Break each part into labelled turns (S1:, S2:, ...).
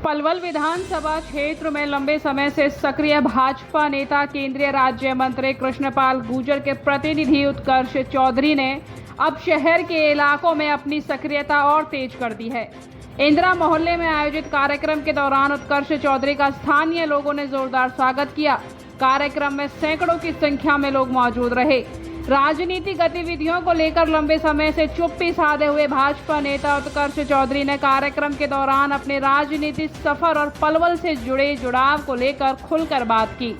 S1: पलवल विधानसभा क्षेत्र में लंबे समय से सक्रिय भाजपा नेता केंद्रीय राज्य मंत्री कृष्णपाल गुर्जर के प्रतिनिधि उत्कर्ष चौधरी ने अब शहर के इलाकों में अपनी सक्रियता और तेज कर दी है। इंदिरा मोहल्ले में आयोजित कार्यक्रम के दौरान उत्कर्ष चौधरी का स्थानीय लोगों ने जोरदार स्वागत किया। कार्यक्रम में सैकड़ों की संख्या में लोग मौजूद रहे। राजनीतिक गतिविधियों को लेकर लंबे समय से चुप्पी साधे हुए भाजपा नेता उत्कर्ष चौधरी ने कार्यक्रम के दौरान अपने राजनीतिक सफर और पलवल से जुड़े जुड़ाव को लेकर खुलकर बात की।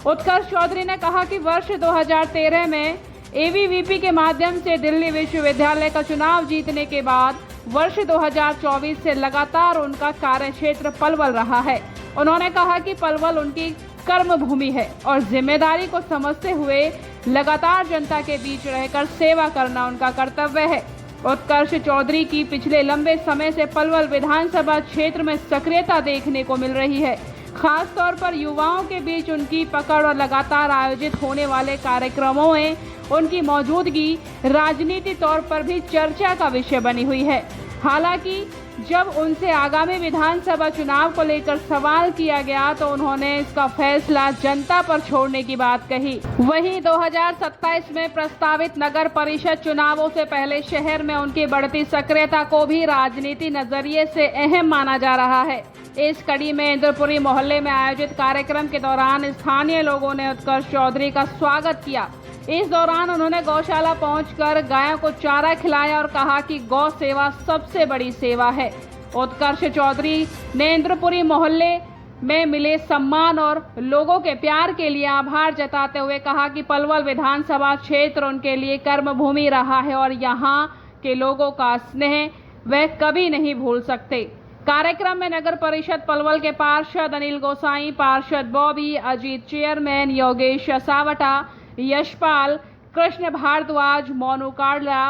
S1: उत्कर्ष चौधरी ने कहा कि वर्ष 2013 में एबीवीपी के माध्यम से दिल्ली विश्वविद्यालय का चुनाव जीतने के बाद वर्ष 2024 से लगातार उनका कार्यक्षेत्र पलवल रहा है। उन्होंने कहा कि पलवल उनकी कर्म भूमि है और जिम्मेदारी को समझते हुए लगातार जनता के बीच रहकर सेवा करना उनका कर्तव्य है। उत्कर्ष चौधरी की पिछले लंबे समय से पलवल विधानसभा क्षेत्र में सक्रियता देखने को मिल रही है। खास तौर पर युवाओं के बीच उनकी पकड़ और लगातार आयोजित होने वाले कार्यक्रमों में उनकी मौजूदगी राजनीतिक तौर पर भी चर्चा का विषय बनी हुई है। हालांकि जब उनसे आगामी विधानसभा चुनाव को लेकर सवाल किया गया तो उन्होंने इसका फैसला जनता पर छोड़ने की बात कही। वहीं 2027 में प्रस्तावित नगर परिषद चुनावों से पहले शहर में उनकी बढ़ती सक्रियता को भी राजनीति नजरिए से अहम माना जा रहा है। इस कड़ी में इंद्रपुरी मोहल्ले में आयोजित कार्यक्रम के दौरान स्थानीय लोगों ने उत्कर्ष चौधरी का स्वागत किया। इस दौरान उन्होंने गौशाला पहुंचकर गायों को चारा खिलाया और कहा कि गौ सेवा सबसे बड़ी सेवा है। उत्कर्ष चौधरी ने इंद्रपुरी मोहल्ले में मिले सम्मान और लोगों के प्यार के लिए आभार जताते हुए कहा कि पलवल विधानसभा क्षेत्र उनके लिए कर्मभूमि रहा है और यहाँ के लोगों का स्नेह वे कभी नहीं भूल सकते। कार्यक्रम में नगर परिषद पलवल के पार्षद अनिल गोसाई, पार्षद बॉबी, अजीत चेयरमैन योगेश सावटा, यशपाल, कृष्ण भारद्वाज, मोनू काडला,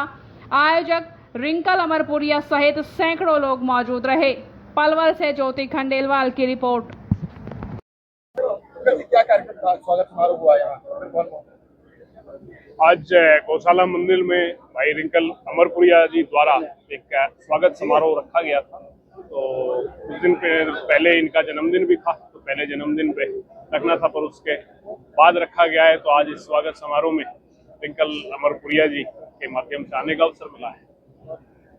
S1: आयोजक रिंकल अमरपुरिया सहित सैकड़ों लोग मौजूद रहे। पलवल से ज्योति खंडेलवाल की रिपोर्ट।
S2: क्या कार्यक्रम था? स्वागत समारोह हुआ यहाँ?
S3: आज गौशाला मंदिर में भाई रिंकल अमरपुरिया जी द्वारा एक स्वागत समारोह रखा गया था। तो कुछ दिन पहले इनका जन्मदिन भी था, तो पहले जन्मदिन पे रखना था, पर उसके बाद रखा गया है। तो आज इस स्वागत समारोह में रिंकल अमरपुरिया जी के माध्यम से आने का अवसर मिला है।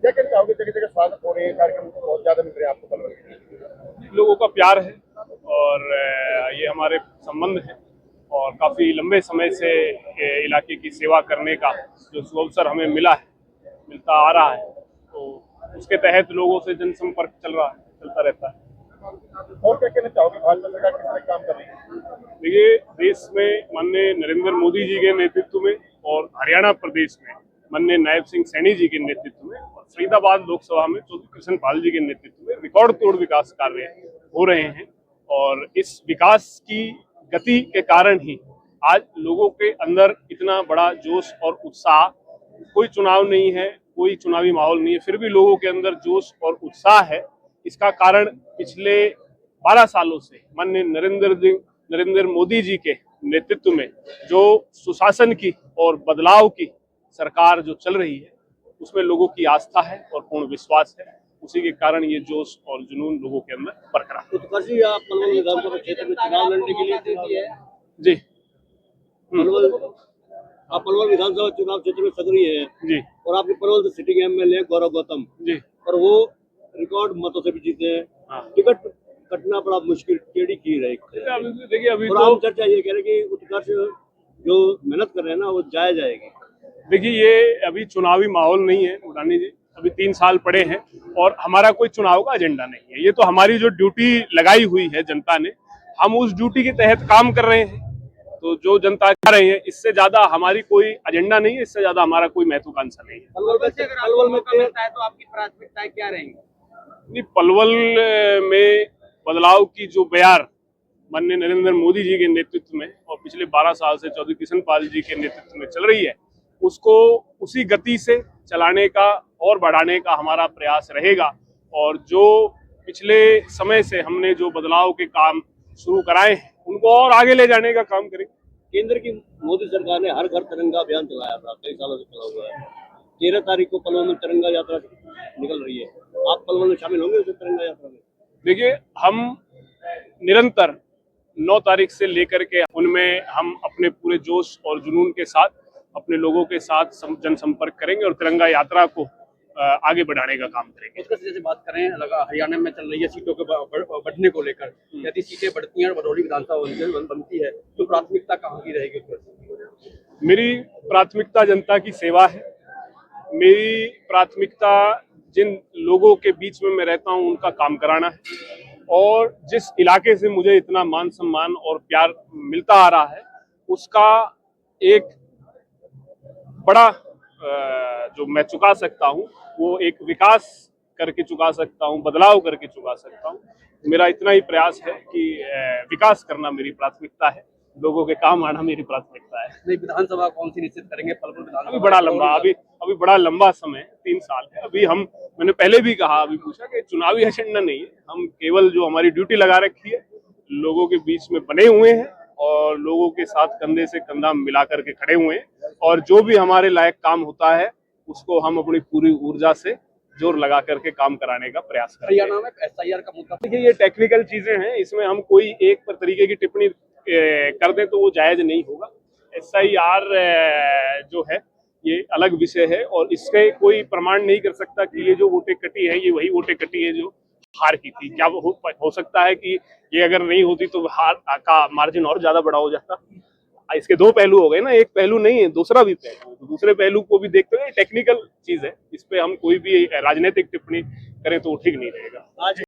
S2: क्या कहना चाहोगे? जगह जगह स्वागत हो रहे हैं, कार्यक्रम बहुत ज्यादा मिल रहे हैं आपको पलवल के?
S3: लोगों का प्यार है और ये हमारे संबंध है और काफी लंबे समय से इलाके की सेवा करने का जो सुअवसर हमें मिलता आ रहा है, तो उसके तहत लोगों से जनसंपर्क चलता रहता है।
S2: और क्या कहना चाहोगे? भाजपा सरकार किस तरह काम कर रही है?
S3: देखिए, देश में माननीय नरेंद्र मोदी जी के नेतृत्व में और हरियाणा प्रदेश में माननीय नायब सिंह सैनी जी के नेतृत्व में और फरीदाबाद लोकसभा में चौधरी कृष्णपाल जी के नेतृत्व में रिकॉर्ड तोड़ विकास कार्य हो रहे हैं। और इस विकास की गति के कारण ही आज लोगों के अंदर इतना बड़ा जोश और उत्साह, कोई चुनाव नहीं है, कोई चुनावी माहौल नहीं है, फिर भी लोगों के अंदर जोश और उत्साह है। इसका कारण पिछले 12 सालों से माननीय नरेंद्र मोदी जी के नेतृत्व में जो सुशासन की और बदलाव की सरकार जो चल रही है, उसमें लोगों की आस्था है और पूर्ण विश्वास है। उसी के कारण ये जोश और जुनून लोगों के अंदर बरकरार है।
S4: उत्कर्ष जी, आप पलवल विधानसभा क्षेत्र में चुनाव लड़ने के लिए तैयार है?
S3: जी,
S4: आप पलवल विधानसभा चुनाव क्षेत्र में सक्रिय है
S3: जी, और
S4: आपके पलवल से सिटिंग एमएलए गौरव गौतम
S3: जी,
S4: और वो रिकॉर्ड मतों से भी जीते हैं।
S3: हाँ।
S4: टिकट कटना बड़ा मुश्किल टेढ़ी की रही।
S3: देखिए, अभी
S4: और आम चर्चा ये कह रहे कि उत्कर्ष जो मेहनत कर रहे हैं ना, वो जाएगी।
S3: देखिए, ये अभी चुनावी माहौल नहीं है रानी जी, अभी 3 साल पड़े हैं और हमारा कोई चुनाव का एजेंडा नहीं है। ये तो हमारी जो ड्यूटी लगाई हुई है जनता ने, हम उस ड्यूटी के तहत काम कर रहे हैं। तो जो जनता कर रही है, इससे ज्यादा हमारी कोई एजेंडा नहीं है, इससे ज्यादा हमारा कोई महत्वाकांक्षा नहीं है।
S4: पलवल में तो आपकी प्राथमिकताएं क्या रहेंगी?
S3: पलवल में बदलाव की जो बयार माननीय नरेंद्र मोदी जी के नेतृत्व में और पिछले 12 साल से चौधरी कृष्णपाल जी के नेतृत्व में चल रही है, उसको उसी गति से चलाने का और बढ़ाने का हमारा प्रयास रहेगा। और जो पिछले समय से हमने जो बदलाव के काम शुरू कराए हैं, उनको और आगे ले जाने का काम करेंगे।
S4: केंद्र की मोदी सरकार ने हर घर तिरंगा अभियान चलाया था, कई सालों से चला हुआ है। 13 तारीख को पलवल में तिरंगा यात्रा निकल रही है, आप पलवल में शामिल होंगे उस तिरंगा यात्रा में?
S3: देखिए, हम निरंतर 9 तारीख से लेकर के उनमें हम अपने पूरे जोश और जुनून के साथ अपने लोगों के साथ जनसंपर्क करेंगे और तिरंगा यात्रा को आगे बढ़ाने का काम करेंगे।
S5: उत्कर्ष जैसे बात करें, लगा हरियाणा में चल रही है सीटों के बढ़ने को लेकर, यदि सीटें बढ़ती हैं और भदौली विधानसभा बनती है तो प्राथमिकता कहाँ की रहेगी उत्कर्ष?
S3: मेरी प्राथमिकता जनता की सेवा है। मेरी प्राथमिकता जिन लोगों के बीच में मैं रहता हूं उनका काम कराना है, और जिस इलाके से मुझे इतना मान सम्मान और प्यार मिलता आ रहा है उसका एक बड़ा जो मैं चुका सकता हूं वो एक विकास करके चुका सकता हूं, बदलाव करके चुका सकता हूं। मेरा इतना ही प्रयास है कि विकास करना मेरी प्राथमिकता है, लोगों के काम आना मेरी प्राथमिकता है।
S5: नहीं, विधानसभा कौन सी निश्चित करेंगे? पलवल विधानसभा
S3: अभी बड़ा लंबा समय, 3 साल है। अभी मैंने पहले भी कहा, अभी पूछा कि चुनावी एजेंडा नहीं है, हम केवल जो हमारी ड्यूटी लगा रखी है लोगों के बीच में बने हुए हैं और लोगों के साथ कंधे से कंधा मिला करके खड़े हुए हैं, और जो भी हमारे लायक काम होता है उसको हम अपनी पूरी ऊर्जा से जोर लगा करके काम कराने का प्रयास करें।
S5: हरियाणा में SIR का मुद्दा,
S3: देखिए, ये टेक्निकल चीजें हैं, इसमें हम कोई एक तरीके की टिप्पणी कर दें तो वो जायज नहीं होगा। SIR जो है ये अलग विषय है और इसके कोई प्रमाण नहीं कर सकता कि ये जो वोटें कटी है ये वही वोटें कटी है जो हार की थी। क्या हो सकता है कि ये अगर नहीं होती तो हार का मार्जिन और ज्यादा बड़ा हो जाता? इसके 2 पहलू हो गए ना, एक पहलू नहीं है, दूसरा भी पहलू है। तो दूसरे पहलू को भी देखते हुए टेक्निकल चीज है, इस पे हम कोई भी राजनीतिक टिप्पणी करें तो वो ठीक नहीं रहेगा।
S4: आज